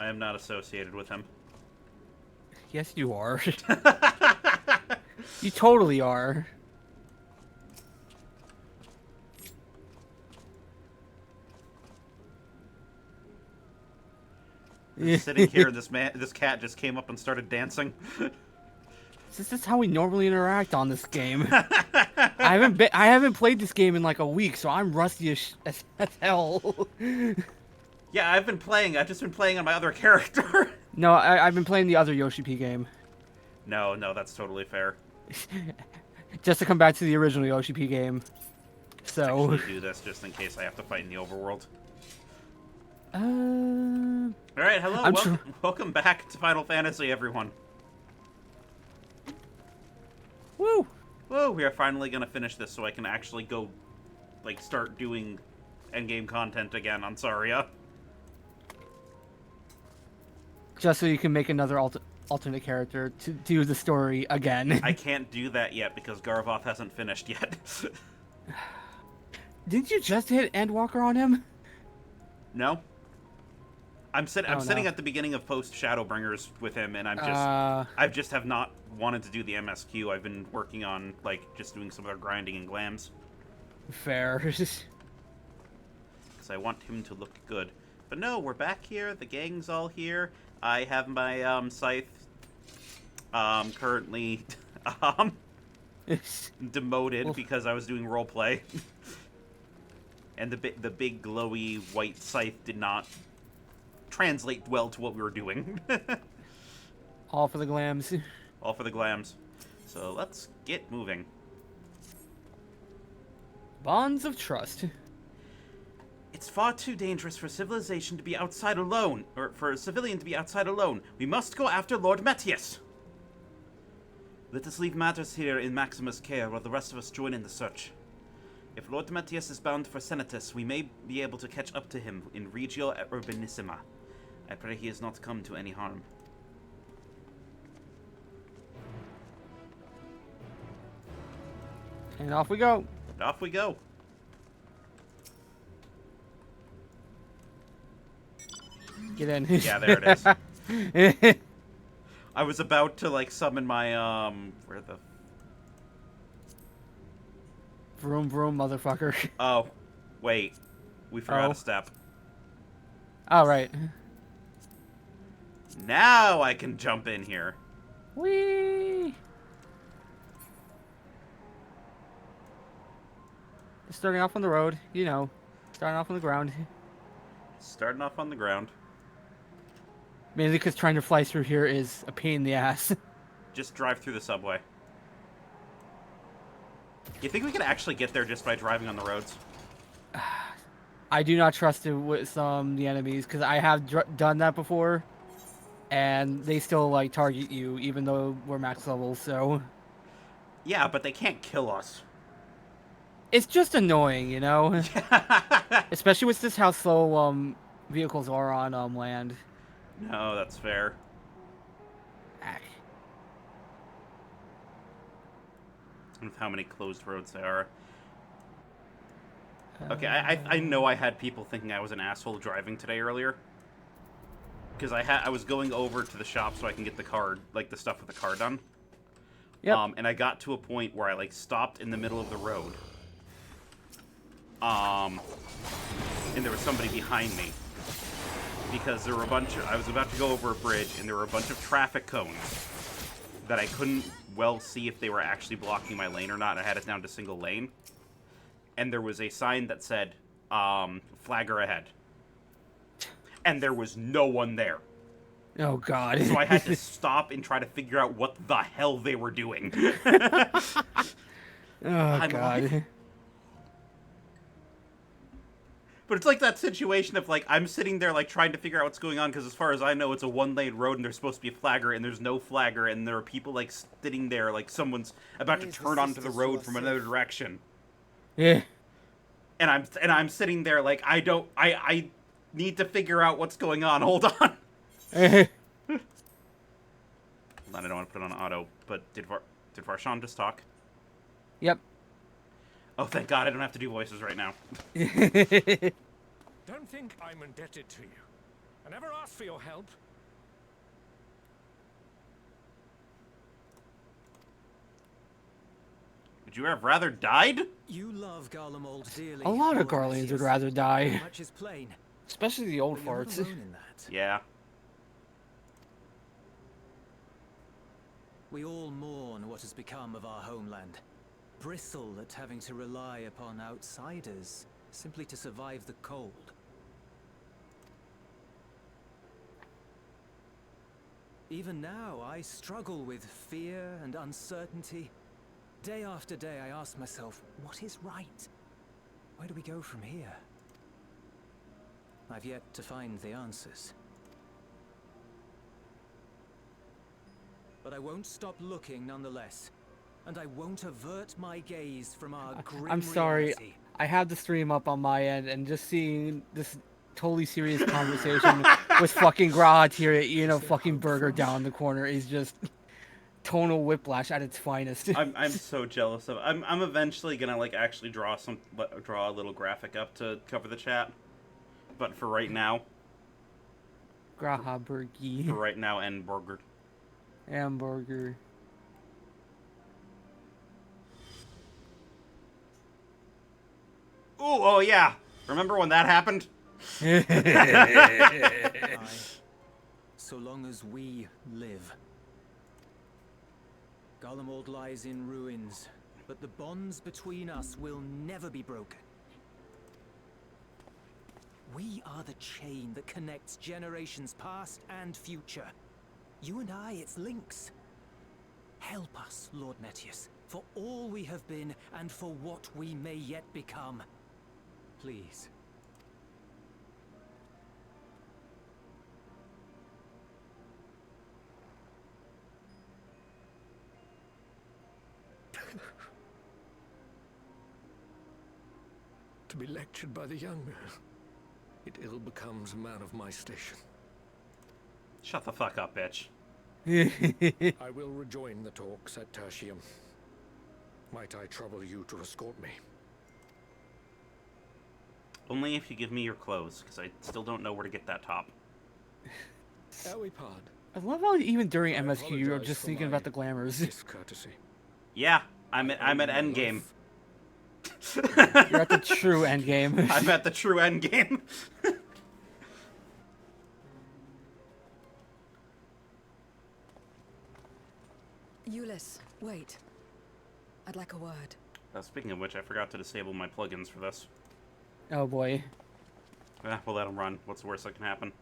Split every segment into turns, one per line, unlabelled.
I am not associated with him.
Yes, you are. You totally are.
I'm just sitting here, and this cat just came up and started dancing.
This is how we normally interact on this game. I haven't played this game in like a week, so I'm rusty as hell.
Yeah, I've been playing. I've just been playing on my other character.
No, I've been playing the other Yoshi P game.
No, that's totally fair.
Just to come back to the original Yoshi P game. So
Let's actually do this just in case I have to fight in the overworld. All right, hello, welcome back to Final Fantasy, everyone.
Woo!
Whoa, we are finally gonna finish this so I can actually go, like, start doing endgame content again on Saria.
Just so you can make another alternate character to do the story again.
I can't do that yet because Garvoth hasn't finished yet.
Didn't you just hit Endwalker on him?
No. I'm sitting at the beginning of post Shadowbringers with him, and I just have not wanted to do the MSQ. I've been working on, like, just doing some other grinding and glams.
Fair.
Because I want him to look good. But no, we're back here. The gang's all here. I have my scythe currently demoted because I was doing roleplay. And the big glowy white scythe did not translate well to what we were doing.
All for the glams.
All for the glams. So let's get moving.
Bonds of trust.
It's far too dangerous for civilization to be outside alone, or for a civilian to be outside alone. We must go after Lord Metius. Let us leave matters here in Maximus' care while the rest of us join in the search. If Lord Metius is bound for Senatus, we may be able to catch up to him in Regio Urbanissima. I pray he has not come to any harm.
And off we go.
And off we go.
Get in.
Yeah, there it is. I was about to, like, summon my, where the...
Vroom vroom, motherfucker.
Oh, wait. We forgot a step.
All right.
Now I can jump in here.
Whee! Starting off on the road, you know. Starting off on the ground.
Starting off on the ground.
Mainly because trying to fly through here is a pain in the ass.
Just drive through the subway. You think we could actually get there just by driving on the roads?
I do not trust it with the enemies because I have done that before, and they still like target you even though we're max level. So
yeah, but they can't kill us.
It's just annoying, you know. Especially with this how slow vehicles are on land.
No, that's fair. With how many closed roads there are. Okay, I know I had people thinking I was an asshole driving today earlier. Because I was going over to the shop so I can get the card, like the stuff with the car done.
Yep.
And I got to a point where I like stopped in the middle of the road. And there was somebody behind me. Because there were I was about to go over a bridge and there were a bunch of traffic cones that I couldn't well see if they were actually blocking my lane or not. I had it down to single lane. And there was a sign that said, flagger ahead. And there was no one there.
Oh, God.
So I had to stop and try to figure out what the hell they were doing.
Oh, God.
Like... But it's like that situation of, like, I'm sitting there, like, trying to figure out what's going on, because as far as I know, it's a one-lane road, and there's supposed to be a flagger, and there's no flagger, and there are people, like, sitting there, like, someone's about to turn onto the road from another direction.
Yeah.
And I'm sitting there, like, I need to figure out what's going on. Hold on. I don't want to put it on auto, but did Varshan just talk?
Yep.
Oh, thank God, I don't have to do voices right now.
Don't think I'm indebted to you. I never asked for your help.
Would you have rather died?
You love Garlemald dearly.
A lot of
Lord
Garleans would
Messias.
rather die.
Much is plain.
Especially the old
But you're not
farts.
alone in that.
Yeah.
We all mourn what has become of our homeland. Bristle at having to rely upon outsiders simply to survive the cold. Even now, I struggle with fear and uncertainty. Day after day, I ask myself, what is right? Where do we go from here? I've yet to find the answers. But I won't stop looking nonetheless. And I won't avert my gaze from our grim
I'm sorry.
reality.
I have the stream up on my end, and just seeing this totally serious conversation with fucking Grahad here eating a fucking burger down the corner is just tonal whiplash at its finest.
I'm so jealous of. I'm eventually gonna like actually draw a little graphic up to cover the chat, but for right now,
Grahaburgi.
for right now, and burger.
Hamburger.
Ooh, oh yeah. Remember when that happened?
Aye. So long as we live. Garlemald lies in ruins, but the bonds between us will never be broken. We are the chain that connects generations past and future. You and I, it's links. Help us, Lord Metius, for all we have been and for what we may yet become. Please.
To be lectured by the young, it ill becomes a man of my station.
Shut the fuck up, bitch.
I will rejoin the talks at Tertium. Might I trouble you to escort me?
Only if you give me your clothes, because I still don't know where to get that top.
Ere we part,
I love how even during
I
MSQ you're
apologize
just
for
thinking
my
about the glamours.
discourtesy.
Yeah, I'm at endgame.
You're at the true endgame.
I'm at the true endgame.
Euless, wait. I'd like a word.
Speaking of which, I forgot to disable my plugins for this.
Oh boy.
We'll let them run. What's the worst that can happen?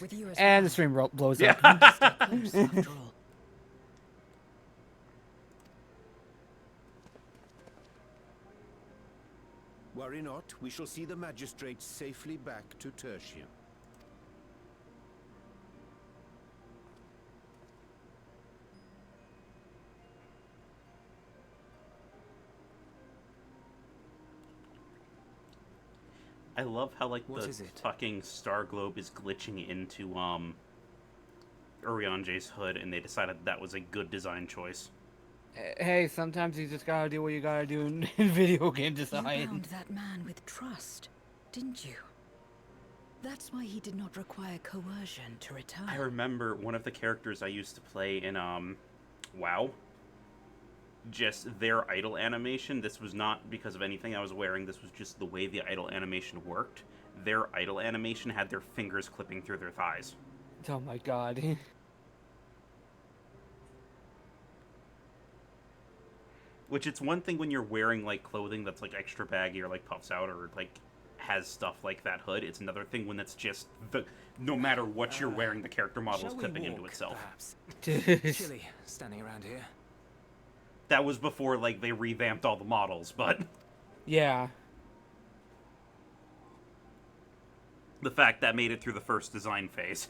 With you as
And the
well.
stream blows
Yeah.
up.
Stay close, after all.
Worry not, we shall see the magistrates safely back to Tertium.
I love how like
What
the
is it?
fucking star globe is glitching into Urianje's hood, and they decided that was a good design choice.
Hey, sometimes you just gotta do what you gotta do in video game
You
design.
bound that man with trust, didn't you? That's why he did not require coercion to return.
I remember one of the characters I used to play in WoW. Just their idle animation. This was not because of anything I was wearing. This was just the way the idle animation worked. Their idle animation had their fingers clipping through their thighs.
Oh my god.
Which it's one thing when you're wearing like clothing that's like extra baggy or like puffs out or like has stuff like that hood. It's another thing when it's just the no matter what you're wearing, the character model is
Shall we
clipping
walk,
into itself.
Perhaps? Chilly standing around here.
That was before like they revamped all the models, but
Yeah.
the fact that made it through the first design phase.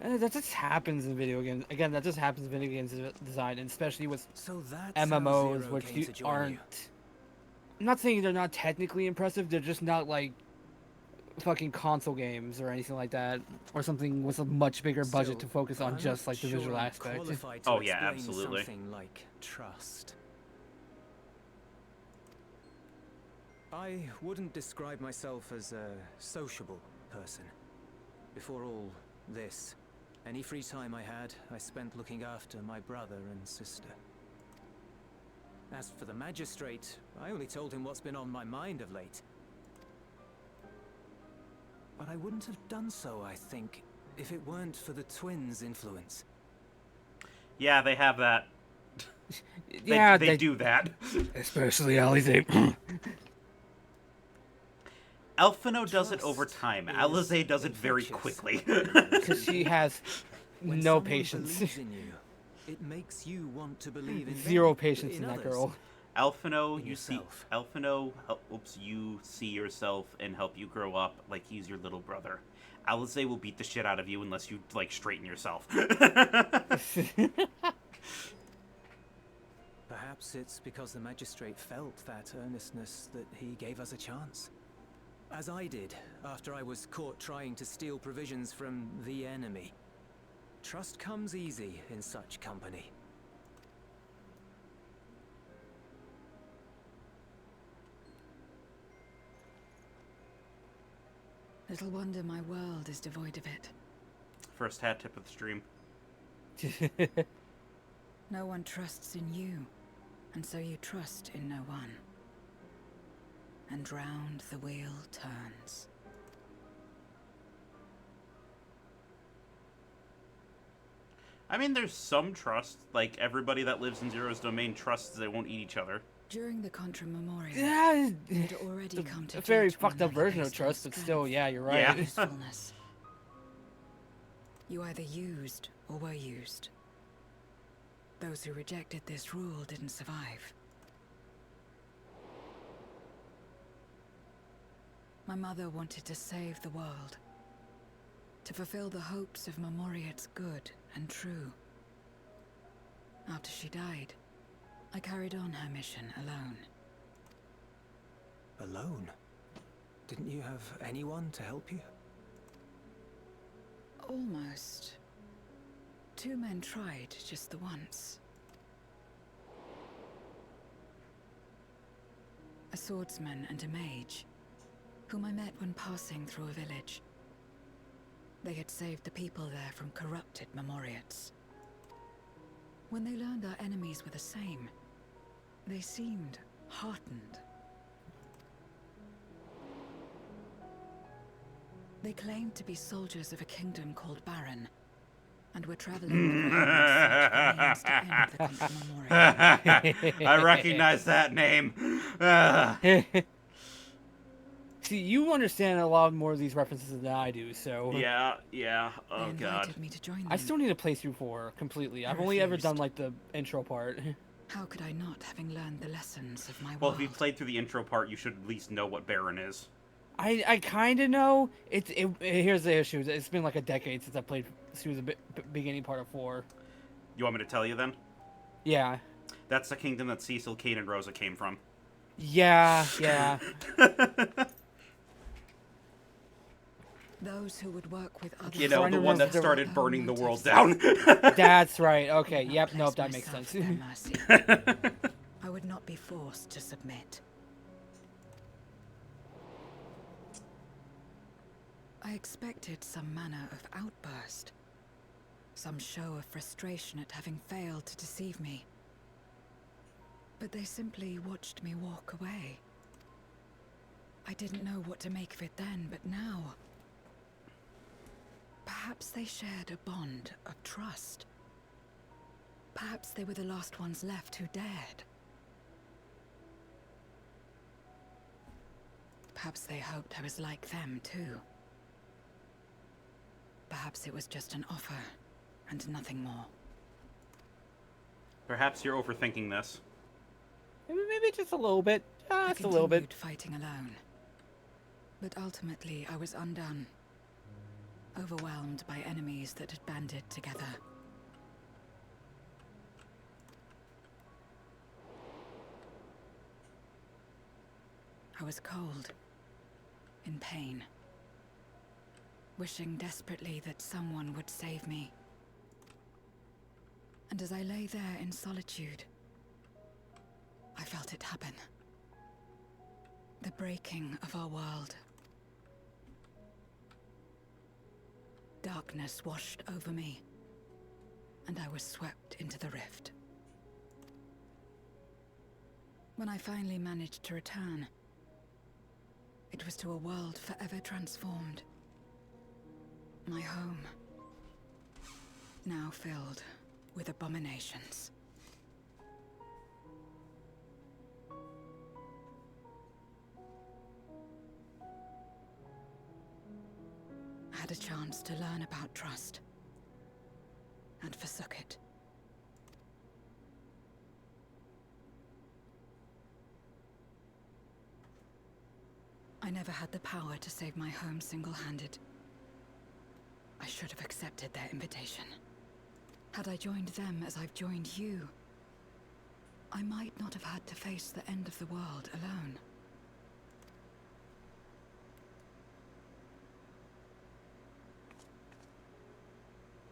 That just happens in video games. Again, that just happens in video games design, and especially with
So that's how
MMOs,
Zero
which
came to join
aren't.
you.
I'm not saying they're not technically impressive. They're just not like fucking console games or anything like that, or something with a much bigger budget to
Still,
focus on
I'm
just
not
like the
sure
visual
I'm
aspect.
qualified to
Oh, yeah,
explain
absolutely.
Something like trust. I wouldn't describe myself as a sociable person. Before all this, any free time I had, I spent looking after my brother and sister. As for the magistrate, I only told him what's been on my mind of late. But I wouldn't have done so, I think, if it weren't for the twins' influence.
Yeah, they have that.
Yeah,
they do that.
Especially Alize.
Elfino does it over
Trust
time.
is
Alize does it very
infectious.
quickly.
Because she has
When
no
someone
patience.
believes in you, it makes you want to believe in
Zero
them,
patience in that
others.
girl.
Elfino,
In
you see,
yourself.
Elfino helps you see yourself and help you grow up like he's your little brother. Alize will beat the shit out of you unless you, like, straighten yourself.
Perhaps it's because the magistrate felt that earnestness that he gave us a chance. As I did, after I was caught trying to steal provisions from the enemy. Trust comes easy in such company.
Little wonder my world is devoid of it.
First hat tip of the stream.
No one trusts in you, and so you trust in no one. And round the wheel turns.
I mean, there's some trust. Like, everybody that lives in Zero's domain trusts they won't eat each other.
During the Contra Memorial,
Yeah,
we had already come to
a very
judge one
fucked up
another
version of
based on
trust, but still,
strength
yeah, you're right.
Yeah.
and usefulness. You either used or were used. Those who rejected this rule didn't survive. My mother wanted to save the world, to fulfill the hopes of Memoriat's good and true. After she died, I carried on her mission alone.
Alone? Didn't you have anyone to help you?
Almost. 2 men tried just the once. A swordsman and a mage, whom I met when passing through a village. They had saved the people there from corrupted Memoriats. When they learned our enemies were the same, they seemed heartened. They claimed to be soldiers of a kingdom called Baron, and were traveling the road to end the Contra Memorial.
I recognize that name.
See, you understand a lot more of these references than I do, so...
Yeah.
They
Oh, God.
invited me to join them.
I still need to play through 4 completely.
I
I've only ever
refused.
done, like, the intro part.
How could I not, having learned the lessons of my
Well,
world?
if you played through the intro part, you should at least know what Baron is.
I kind of know. Here's the issue. It's been like a decade since I played through the beginning part of 4.
You want me to tell you then?
Yeah.
That's the kingdom that Cecil, Kane, and Rosa came from.
Yeah.
Those who would work with others.
You know,
Trying
the
to
one that
remember-
started
their own
burning the world
motives.
down.
That's right. Okay.
I
Yep.
placed
Nope. That makes
myself
sense.
at their mercy. I would not be forced to submit. I expected some manner of outburst. Some show of frustration at having failed to deceive me. But they simply watched me walk away. I didn't know what to make of it then, but now... Perhaps they shared a bond of trust. Perhaps they were the last ones left who dared. Perhaps they hoped I was like them, too. Perhaps it was just an offer, and nothing more.
Perhaps you're overthinking this.
Maybe just a little bit.
I
Just a little bit.
continued fighting alone. But ultimately, I was undone. Overwhelmed by enemies that had banded together. I was cold, in pain, wishing desperately that someone would save me. And as I lay there in solitude, I felt it happen. The breaking of our world. Darkness washed over me, and I was swept into the rift. When I finally managed to return, it was to a world forever transformed. My home, now filled with abominations. I had a chance to learn about trust, and forsook it. I never had the power to save my home single-handed. I should have accepted their invitation. Had I joined them as I've joined you, I might not have had to face the end of the world alone.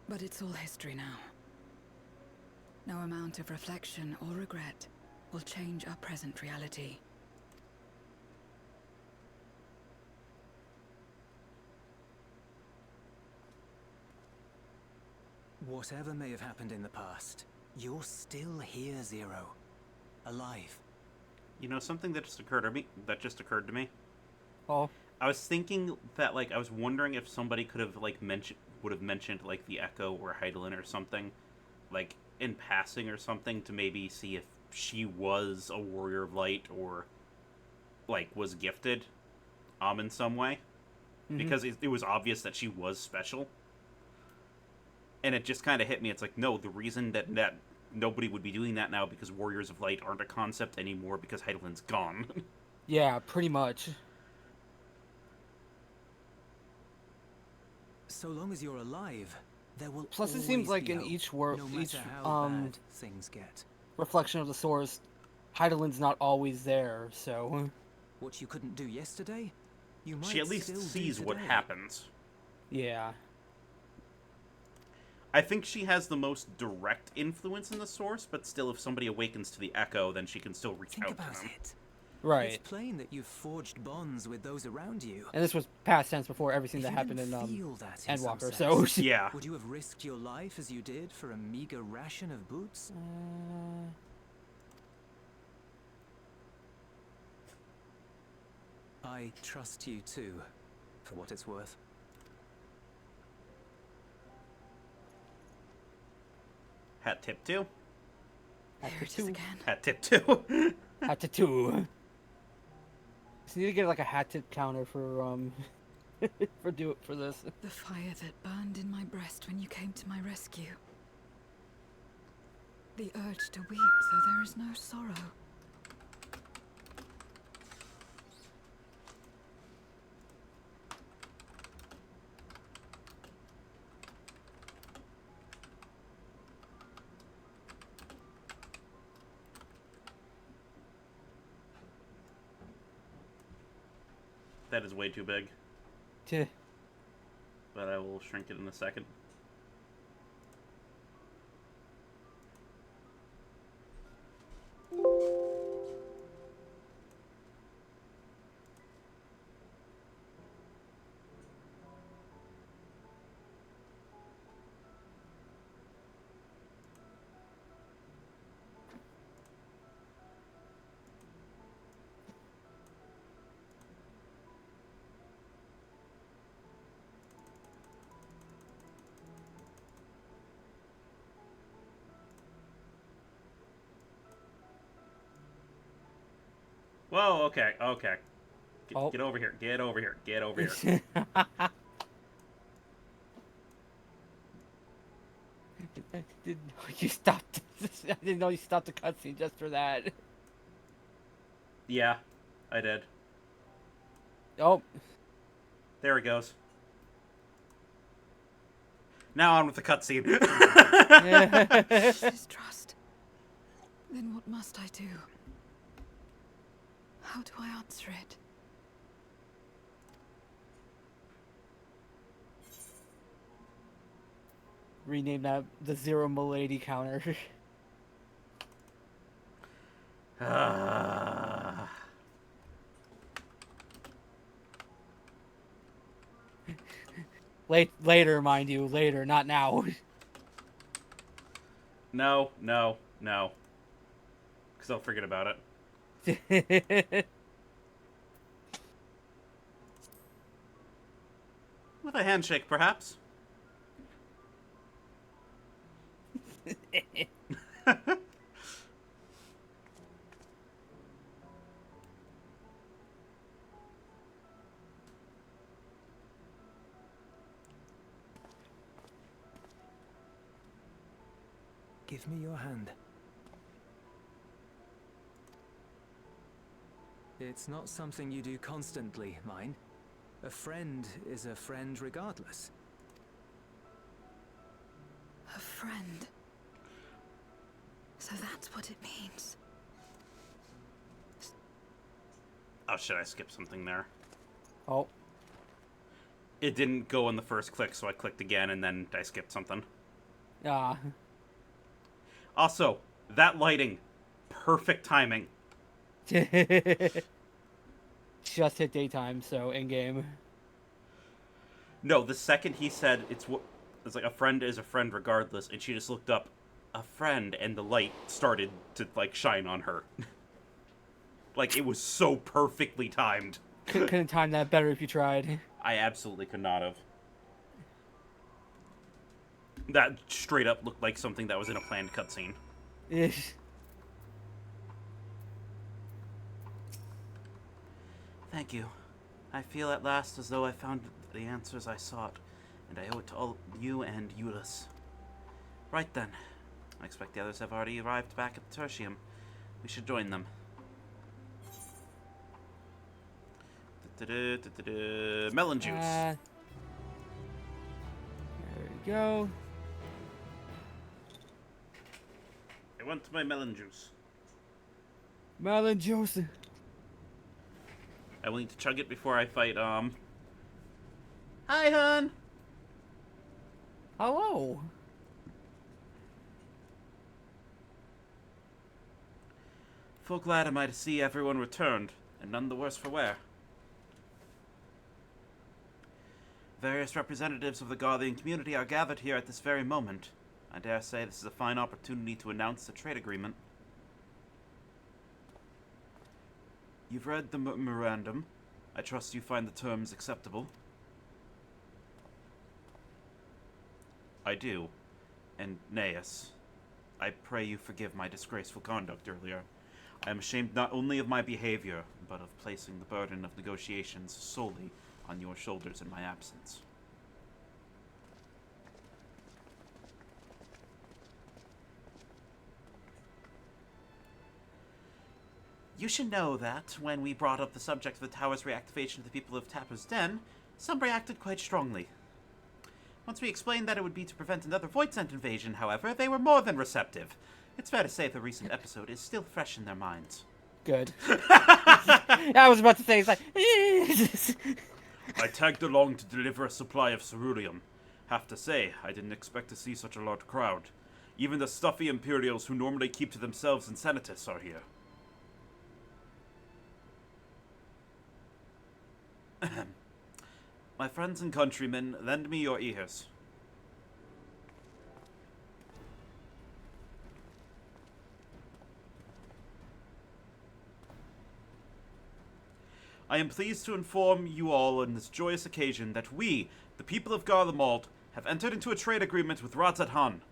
But it's all history now. No amount of reflection or regret will change our present reality.
Whatever may have happened in the past, you're still here, Zero. Alive.
You know, something that just occurred to me.
Oh,
I was thinking that, like, I was wondering if somebody could have, like, would have mentioned, like, the Echo or Heidelin or something, like, in passing or something, to maybe see if she was a Warrior of Light or, like, was gifted, in some way.
Mhm.
Because it was obvious that she was special. And it just kind of hit me. It's like, no, the reason that nobody would be doing that now because Warriors of Light aren't a concept anymore because Heidelin's gone.
yeah, pretty much.
So long as you're alive, there will
Plus, it
always
seems like
be
in
hope,
each work,
no
each
matter how bad things get.
reflection of the source, Heidelin's not always there. So
What you couldn't do yesterday, you might
She at least
still do
sees what
today.
happens.
yeah,
I think she has the most direct influence in the source, but still, if somebody awakens to the Echo, then she can still reach
Think
out
about
to them.
it.
right.
It's plain that you've forged bonds with those around you.
And this was past tense before everything
If
that
you
happened
didn't
in
feel that in some
Endwalker.
sense,
So
Yeah.
would you have risked your life as you did for a meager ration of boots? I trust you too, for what it's worth.
Hat tip 2.
There it is again.
Hat tip 2.
hat to two. Just need to get like a hat tip counter for for this.
The fire that burned in my breast when you came to my rescue. The urge to weep, though there is no sorrow.
That is way too big,
Tch.
but I will shrink it in a second. Whoa, okay. Get over here, get over here, get over here.
You stopped. I didn't know you stopped the cutscene just for that.
Yeah, I did.
Oh,
There it goes. Now on with the cutscene.
This is trust. Then what must I do? How do I answer it?
rename that the Zero Milady counter. Later, mind you, later, not now.
No. Because I'll forget about it. With a handshake, perhaps.
Give me your hand. It's not something you do constantly, mind. A friend is a friend regardless.
A friend. So that's what it means.
Oh shit, I skipped something there.
Oh.
It didn't go on the first click, so I clicked again, and then I skipped something.
Ah.
Also, that lighting. Perfect timing.
Just hit daytime, so in-game.
No, the second he said it's like a friend is a friend regardless, and she just looked up, a friend, and the light started to, like, shine on her. Like, it was so perfectly timed.
Couldn't time that better if you tried.
I absolutely could not have. That straight up looked like something that was in a planned cutscene. Thank you. I feel at last as though I found the answers I sought, and I owe it to all you and Euless. Right then. I expect the others have already arrived back at the Tertium. We should join them. Melon juice.
There we go.
I want my melon juice.
Melon juice.
I will need to chug it before I fight, Hi, hun!
Hello.
Full glad am I to see everyone returned, and none the worse for wear. Various representatives of the Guardian community are gathered here at this very moment. I dare say this is a fine opportunity to announce the trade agreement. You've read the memorandum. I trust you find the terms acceptable. I do. And Neas, I pray you forgive my disgraceful conduct earlier. I am ashamed not only of my behavior, but of placing the burden of negotiations solely on your shoulders in my absence. You should know that, when we brought up the subject of the tower's reactivation to the people of Tapper's Den, some reacted quite strongly. Once we explained that it would be to prevent another Voidsent invasion, however, they were more than receptive. It's fair to say the recent episode is still fresh in their minds.
Good. I was about to say, it's like...
I tagged along to deliver a supply of ceruleum. Have to say, I didn't expect to see such a large crowd. Even the stuffy Imperials who normally keep to themselves in Senatus are here. My friends and countrymen, lend me your ears. I am pleased to inform you all on this joyous occasion that we, the people of Garlemald, have entered into a trade agreement with Radzat-Han.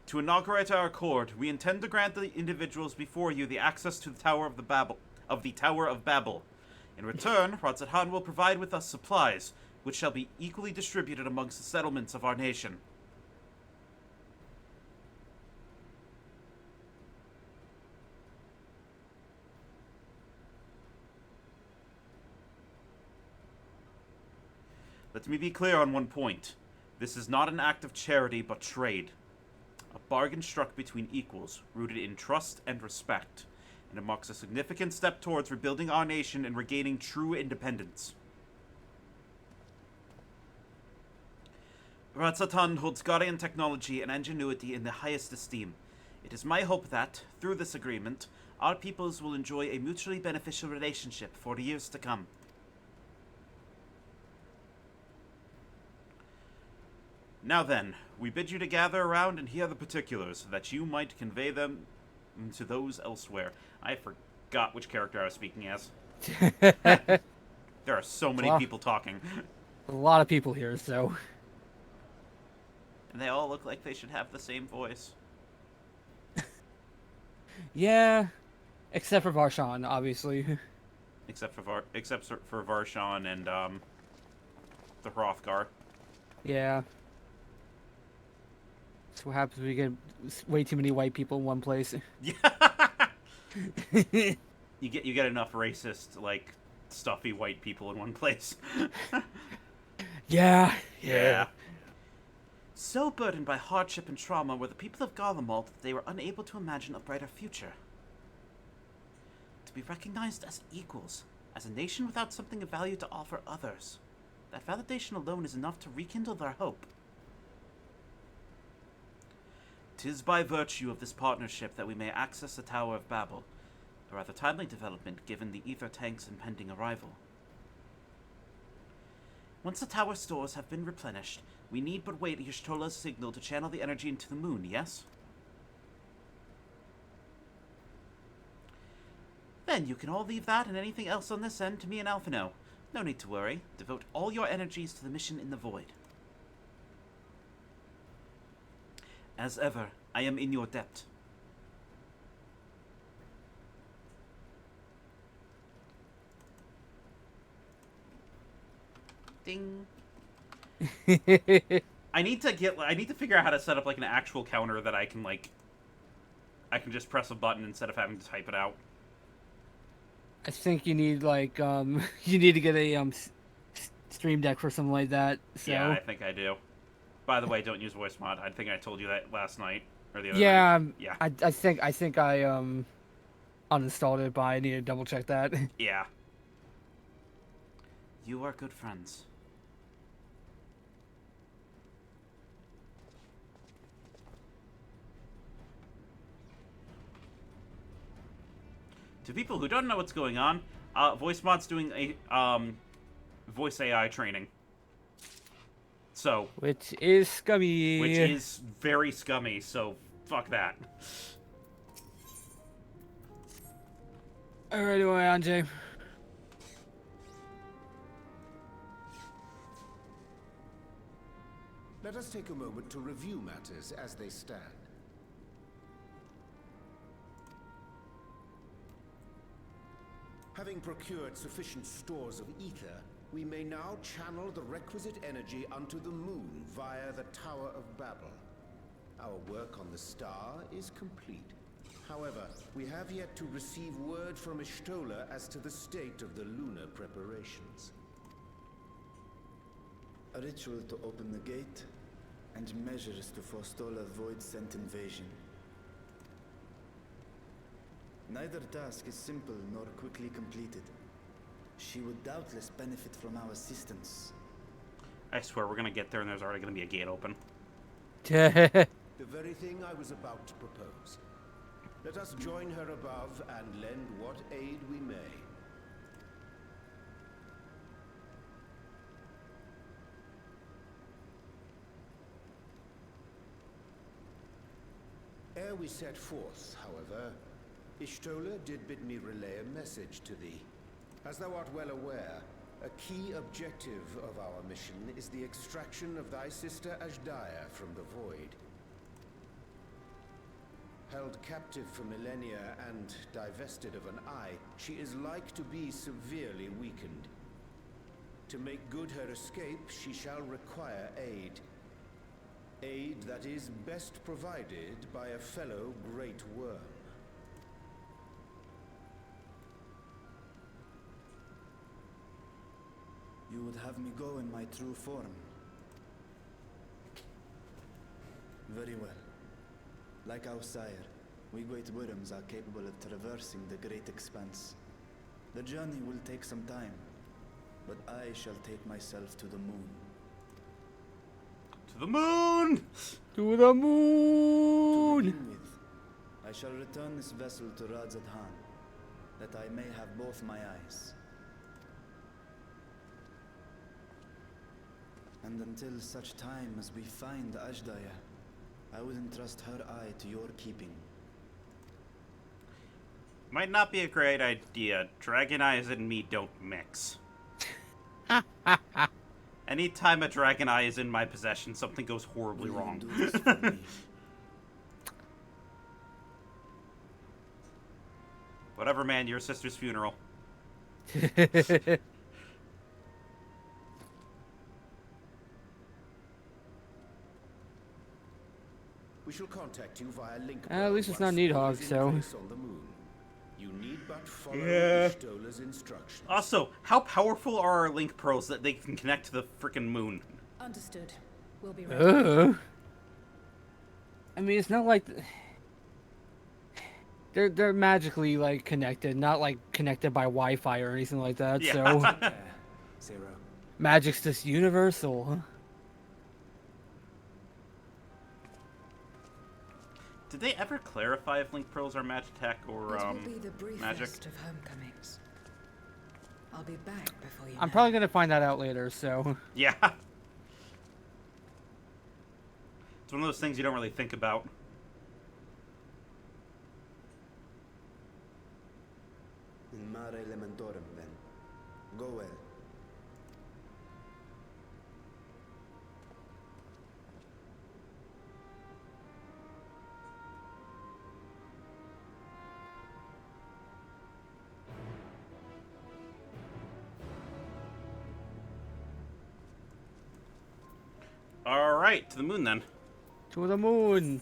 To inaugurate our accord, we intend to grant the individuals before you the access to the Tower of Babel. In return, Radzat-Han will provide with us supplies, which shall be equally distributed amongst the settlements of our nation. Let me be clear on one point. This is not an act of charity, but trade. A bargain struck between equals, rooted in trust and respect. And it marks a significant step towards rebuilding our nation and regaining true independence. Radzat-Han holds Guardian technology and ingenuity in the highest esteem. It is my hope that, through this agreement, our peoples will enjoy a mutually beneficial relationship for the years to come. Now then, we bid you to gather around and hear the particulars, so that you might convey them to those elsewhere. I forgot which character I was speaking as. There are so many people talking.
A lot of people here, so...
And they all look like they should have the same voice.
Yeah, except for Varshan, obviously.
Except for Varshan and, the Hrothgar.
Yeah. That's what happens when you get way too many white people in one place.
Yeah. you get enough racist, like, stuffy white people in one place.
Yeah.
So burdened by hardship and trauma were the people of Garlemald that they were unable to imagine a brighter future. To be recognized as equals, as a nation without something of value to offer others. That validation alone is enough to rekindle their hope. 'Tis by virtue of this partnership that we may access the Tower of Babel, a rather timely development given the ether tank's impending arrival. Once the tower stores have been replenished, we need but wait Y'shtola's signal to channel the energy into the moon, yes? Then you can all leave that and anything else on this end to me and Alphino. No need to worry. Devote all your energies to the mission in the void. As ever, I am in your debt. Ding. I need to figure out how to set up like an actual counter that I can just press a button instead of having to type it out.
I think you need like you need to get a stream deck for something like that. So.
Yeah, I think I do. By the way, don't use voice mod. I think I told you that last night or the other
yeah,
night. Yeah.
I think I uninstalled it, but I need to double check that.
Yeah. You are good friends. To people who don't know what's going on, voice mod's doing a voice AI training. So,
which is scummy.
Which is very scummy, so fuck that.
Alright, anyway, Anjay.
Let us take a moment to review matters as they stand. Having procured sufficient stores of ether, we may now channel the requisite energy unto the moon via the Tower of Babel. Our work on the star is complete. However, we have yet to receive word from Y'shtola as to the state of the lunar preparations.
A ritual to open the gate, and measures to forestall a void-sent invasion. Neither task is simple nor quickly completed. She would doubtless benefit from our assistance.
I swear we're gonna get there and there's already gonna be a gate open.
The very thing I was about to propose. Let us join her above and lend what aid we may. Ere we set forth, however, Y'shtola did bid me relay a message to thee. As thou art well aware, a key objective of our mission is the extraction of thy sister Ashdaya from the Void. Held captive for millennia and divested of an eye, she is like to be severely weakened. To make good her escape, she shall require aid. Aid that is best provided by a fellow Great Worm.
You would have me go in my true form. Very well. Like our sire, we great worms are capable of traversing the great expanse. The journey will take some time, but I shall take myself to the moon.
To the moon!
To the
To
moon!
begin with, I shall return this vessel to Radzadhan, that I may have both my eyes. And until such time as we find Ajdaya, I wouldn't trust her eye to your keeping.
Might not be a great idea. Dragon eyes and me don't mix. Anytime a dragon eye is in my possession, something goes horribly
Will you
wrong.
do this for me?
Whatever, man, your sister's funeral.
We shall contact you via link.
At least it's not
once
Needhog,
Spore is in
so.
place on the moon. You need but follow
Yeah.
Ishtola's instructions.
Also, how powerful are our link pearls that they can connect to the frickin' moon?
Understood. We'll be ready.
I mean, it's not like they're magically like connected, not like connected by Wi-Fi or anything like that.
Yeah.
So
Zero.
magic's just universal.
Did they ever clarify if link pearls are Magitech or
It will be the
magic?
briefest of homecomings. I'll be back before you
I'm
know.
probably gonna find that out later. So
Yeah. It's one of those things you don't really think about.
In mare elementorum, then. Go well.
Alright, to the moon then.
to the moon.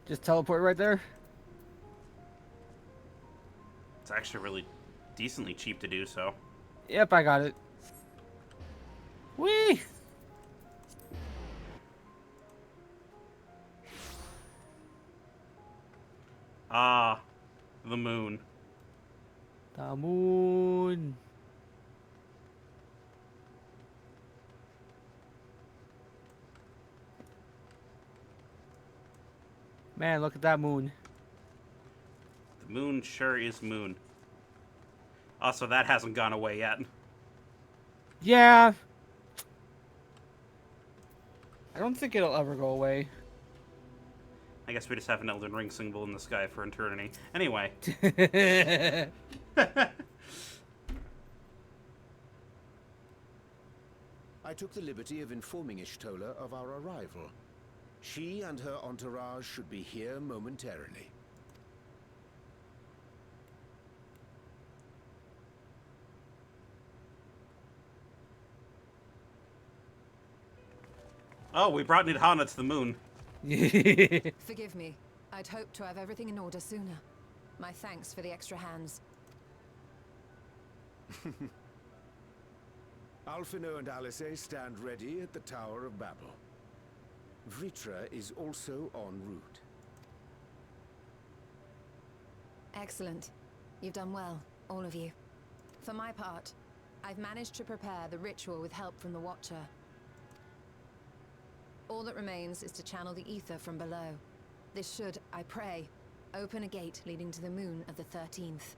Just teleport right there.
It's actually really decently cheap to do so.
Yep, I got it. Whee!
Ah, the moon.
The moon. Man, look at that moon.
The moon sure is moon. Also, that hasn't gone away yet.
Yeah. I don't think it'll ever go away.
I guess we just have an Elden Ring symbol in the sky for eternity. Anyway.
I took the liberty of informing Ishtola of our arrival. She and her entourage should be here momentarily.
Oh, we brought Nidhana to the moon.
Forgive me. I'd hoped to have everything in order sooner. My thanks for the extra hands.
Alphino and Alice stand ready at the Tower of Babel. Vritra is also en route.
Excellent. You've done well, all of you. For my part, I've managed to prepare the ritual with help from the Watcher. All that remains is to channel the ether from below. This should, I pray, open a gate leading to the moon of the 13th.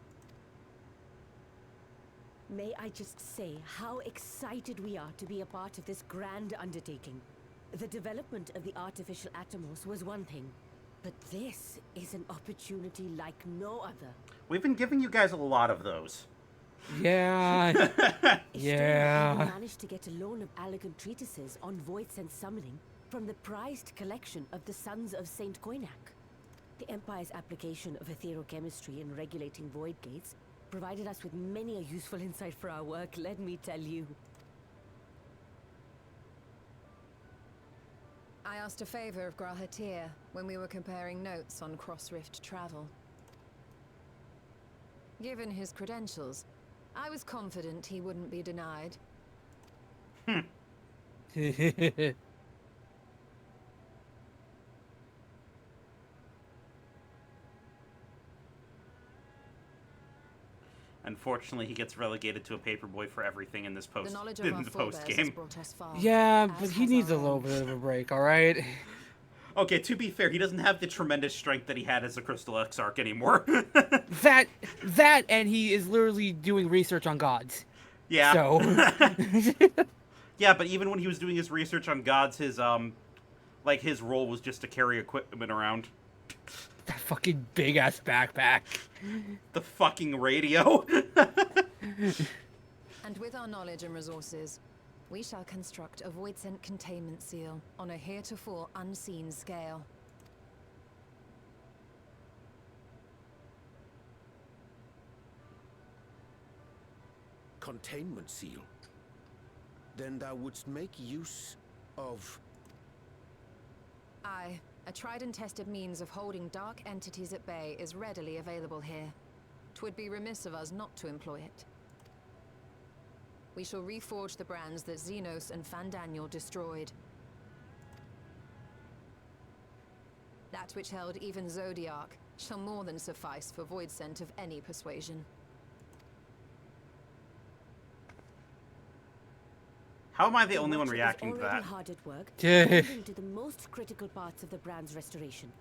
May I just say how excited we are to be a part of this grand undertaking. The development of the artificial Atomos was one thing, but this is an opportunity like no other.
We've been giving you guys a lot of those.
Yeah. Yeah.
We managed to get a loan of elegant treatises on void sense summoning from the prized collection of the Sons of Saint Koinak. The Empire's application of etherochemistry in regulating void gates provided us with many a useful insight for our work, let me tell you.
I asked a favor of Grahatir when we were comparing notes on cross-rift travel. Given his credentials, I was confident he wouldn't be denied.
Unfortunately, he gets relegated to a paperboy for everything in this
The
post
knowledge of
in
our
the
forebears
post
has
game.
brought us far.
Yeah,
as
but he
has
needs a
our
little
own.
bit of a break, alright?
Okay, to be fair, he doesn't have the tremendous strength that he had as a Crystal Exarch anymore.
That and he is literally doing research on gods.
Yeah.
So.
Yeah, but even when he was doing his research on gods, his his role was just to carry equipment around.
That fucking big ass backpack.
The fucking radio.
And with our knowledge and resources, we shall construct a void-sent containment seal on a heretofore unseen scale.
Containment seal? Then thou wouldst make use of...
Aye, a tried and tested means of holding dark entities at bay is readily available here. 'Twould be remiss of us not to employ it. We shall reforge the brands that Xenos and Fandaniel destroyed. That which held even Zodiac shall more than suffice for void scent of any persuasion.
How am I the only one
Watcher is
reacting to
already
that?
hard at work,
Yeah.
tending to the most critical parts of the brand's restoration.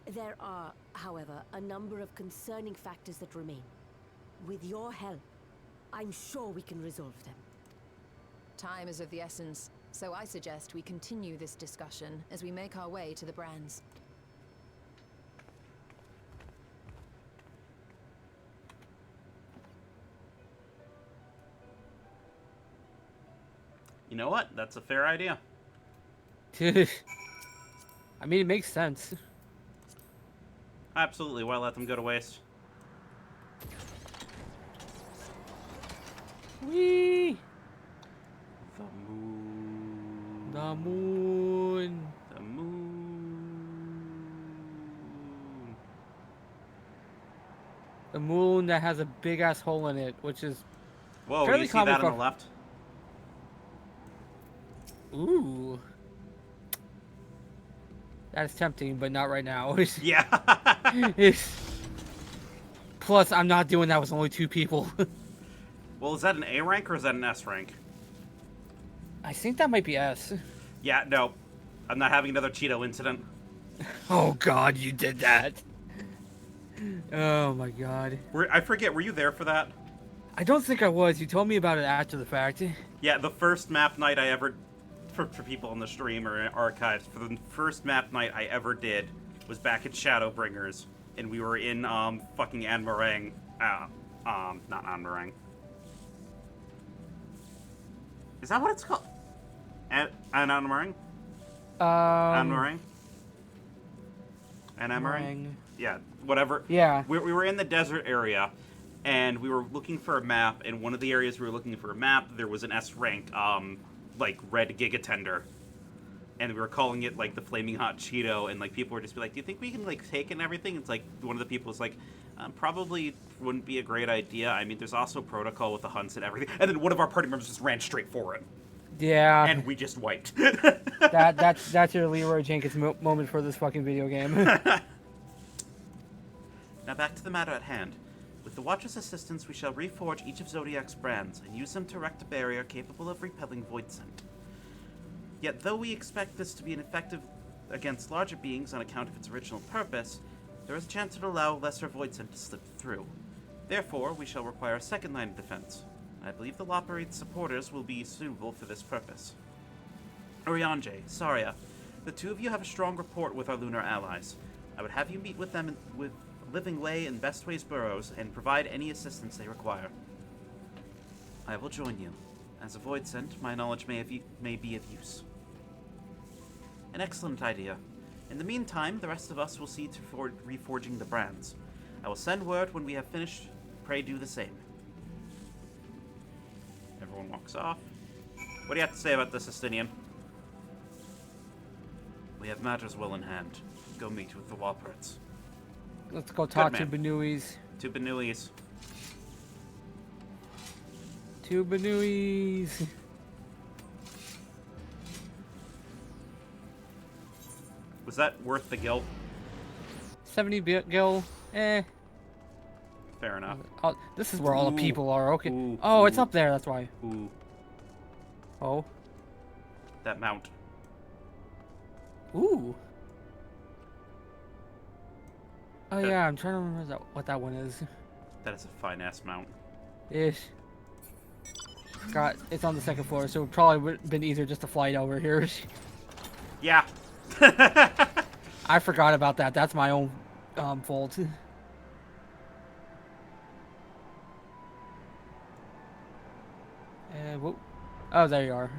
There are, however, a number of concerning factors that remain. With your help, I'm sure we can resolve them.
Time is of the essence, so I suggest we continue this discussion as we make our way to the brands.
You know what? That's a fair idea.
I mean, it makes sense.
Absolutely. Why let them go to waste?
Whee!
The moon.
The moon.
The moon.
The moon that has a big ass hole in it, which is
Whoa,
fairly
you see
common
that on
for-
the left?
ooh. That is tempting, but not right now.
Yeah.
Plus, I'm not doing that with only 2 people.
Well, is that an A rank or is that an S rank?
I think that might be S.
Yeah, no. I'm not having another Cheeto incident.
Oh god, you did that. Oh my god.
I forget, were you there for that?
I don't think I was. You told me about it after the fact.
Yeah, the first map night I ever... For people on the stream or in archives, for the first map night I ever did was back at Shadowbringers, and we were in, fucking Anmarang. Not Anmarang. Is that what it's called? Anmarang? Anmarang? Anmarang? Yeah, whatever.
Yeah.
We were in the desert area, and we were looking for a map. In one of the areas we were looking for a map, there was an S rank, like, red gigatender. And we were calling it, like, the Flaming Hot Cheeto, and, like, people were just be like, do you think we can, like, take it and everything? It's like, one of the people was like, probably wouldn't be a great idea. I mean, there's also protocol with the hunts and everything. And then one of our party members just ran straight for it.
Yeah.
And we just wiped.
That's your Leroy Jenkins moment for this fucking video game.
Now back to the matter at hand. With the Watcher's assistance, we shall reforge each of Zodiac's brands and use them to erect a barrier capable of repelling void scent. Yet, though we expect this to be ineffective against larger beings on account of its original purpose, there is a chance it will allow lesser void scent to slip through. Therefore, we shall require a second line of defense. I believe the Loperate's supporters will be suitable for this purpose. Oriange, Saria, the 2 of you have a strong rapport with our lunar allies. I would have you meet with them with Living Way and Bestway's burrows and provide any assistance they require. I will join you. As a void scent, my knowledge may be of use. An excellent idea. In the meantime, the rest of us will see to reforging the brands. I will send word when we have finished. Pray do the same. Everyone walks off. What do you have to say about this, Justinian? We have matters well in hand. Go meet with the Walperts.
Let's go talk to
man.
Benuis.
To Benuis.
To Benuis.
Was that worth the guilt?
70 gil. Eh.
Fair enough.
Oh, this is where all the
Ooh.
people are. Okay.
Ooh,
Oh, it's
ooh.
up there. That's why.
Ooh,
Oh.
that mount.
Ooh. Oh yeah, I'm trying to remember what that one is.
That is a fine-ass mount.
Ish. Forgot it's on the second floor, so it probably would have been easier just to fly over here.
Yeah.
I forgot about that. That's my own fault. And whoop. Oh, there you are.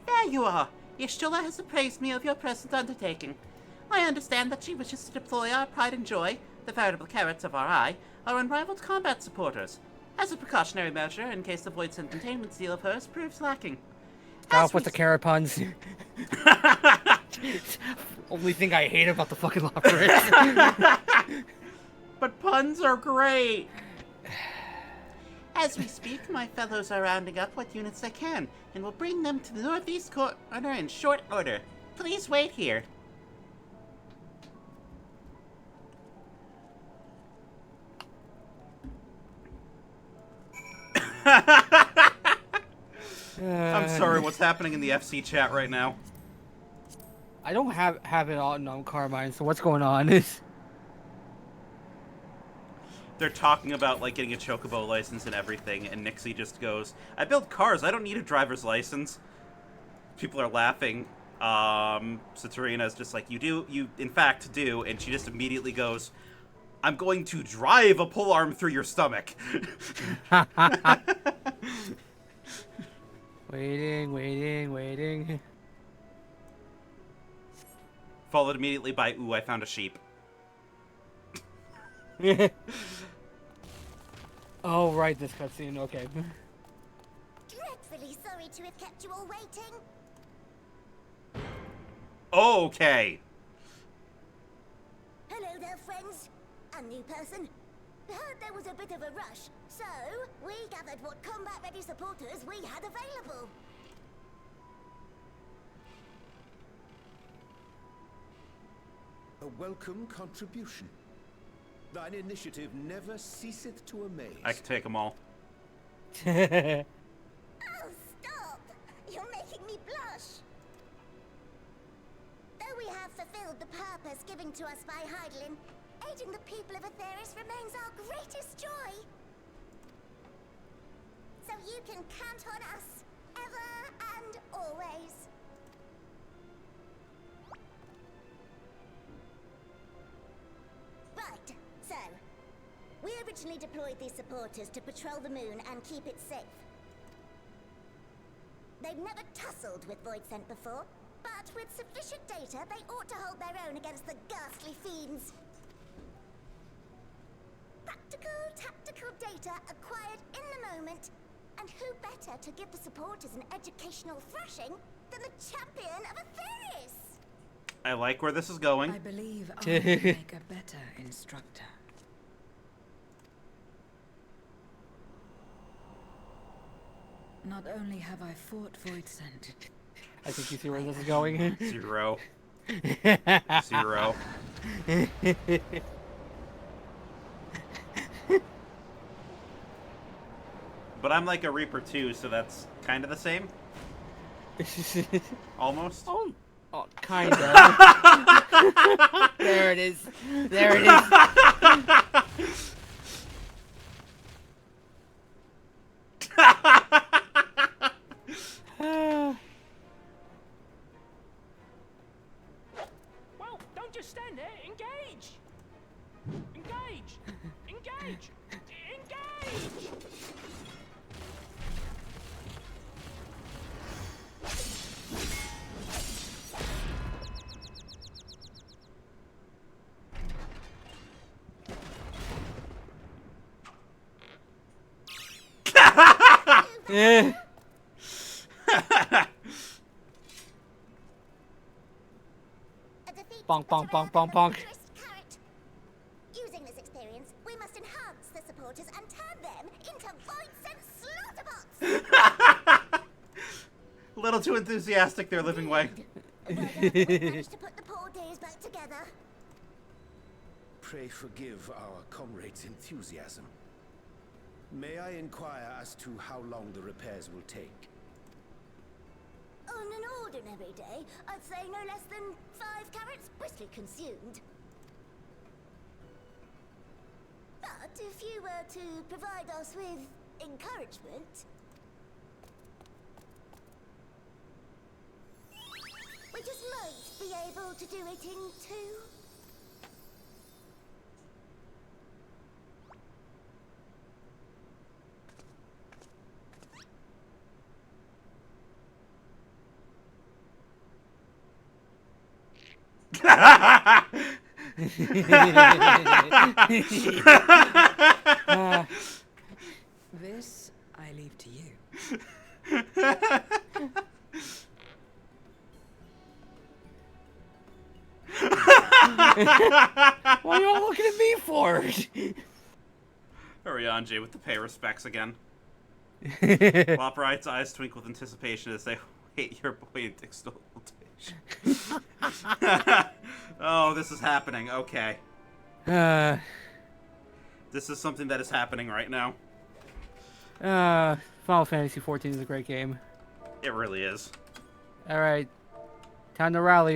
There you are. Ishtula has appraised me of your present undertaking. I understand that she wishes to deploy our pride and joy, the veritable carrots of our eye, our unrivaled combat supporters, as a precautionary measure in case the void scent containment seal of hers proves lacking.
Stop with the carrot puns. Only thing I hate about the fucking opera.
But puns are great. As we speak, my fellows are rounding up what units they can, and will bring them to the northeast corner in short order. Please wait here. I'm sorry, what's happening in the FC chat right now?
I don't have it on Carmine, so what's going on?
They're talking about, like, getting a Chocobo license and everything, and Nixie just goes, I build cars, I don't need a driver's license. People are laughing. Saturina's just like, you in fact do, and she just immediately goes, I'm going to drive a polearm through your stomach.
Waiting.
Followed immediately by, ooh, I found a sheep.
Oh, right, this cutscene, okay.
Dreadfully sorry to have kept you all waiting.
Okay.
Hello there, friends. A new person. Heard there was a bit of a rush, so we gathered what combat-ready supporters we had available.
A welcome contribution. Thine initiative never ceaseth to amaze.
I can take them all.
Oh, stop! You're making me blush. Though we have fulfilled the purpose given to us by Heidelin, aiding the people of Atheris remains our greatest joy. So you can count on us, ever and always. Right, so, we originally deployed these supporters to patrol the moon and keep it safe. They've never tussled with Void Scent before, but with sufficient data, they ought to hold their own against the ghastly fiends. Practical, tactical data acquired in the moment, and who better to give the supporters an educational thrashing than the champion of Atheris?
I like where this is going.
I believe I will make a better instructor. Not only have I fought Void Scent,
I think you see where this is going.
Zero. Zero. But I'm like a Reaper too, so that's kind of the same. Almost.
Oh, kind of. There it is. There it is.
Well, don't just stand there. Engage! Engage! Engage! Engage!
Eh. Bonk, bonk, bonk, bonk, bonk.
Using this experience, we must enhance the supporters and turn them into Void Scent slaughterbots!
A little too enthusiastic there, Living Way.
We managed to put the poor days back together.
Pray forgive our comrades' enthusiasm. May I inquire as to how long the repairs will take?
On an ordinary day, I'd say no less than 5 carrots briskly consumed. if you were to provide us with encouragement, we just might be able to do it in two.
This I leave to you.
What are y'all looking at me for?
Arianji with the pay respects again. Wopperite's eyes twinkle with anticipation as they wait your buoyant exultation. Oh, this is happening. Okay. This is something that is happening right now.
Final Fantasy XIV is a great game.
It really is.
All right, time to rally.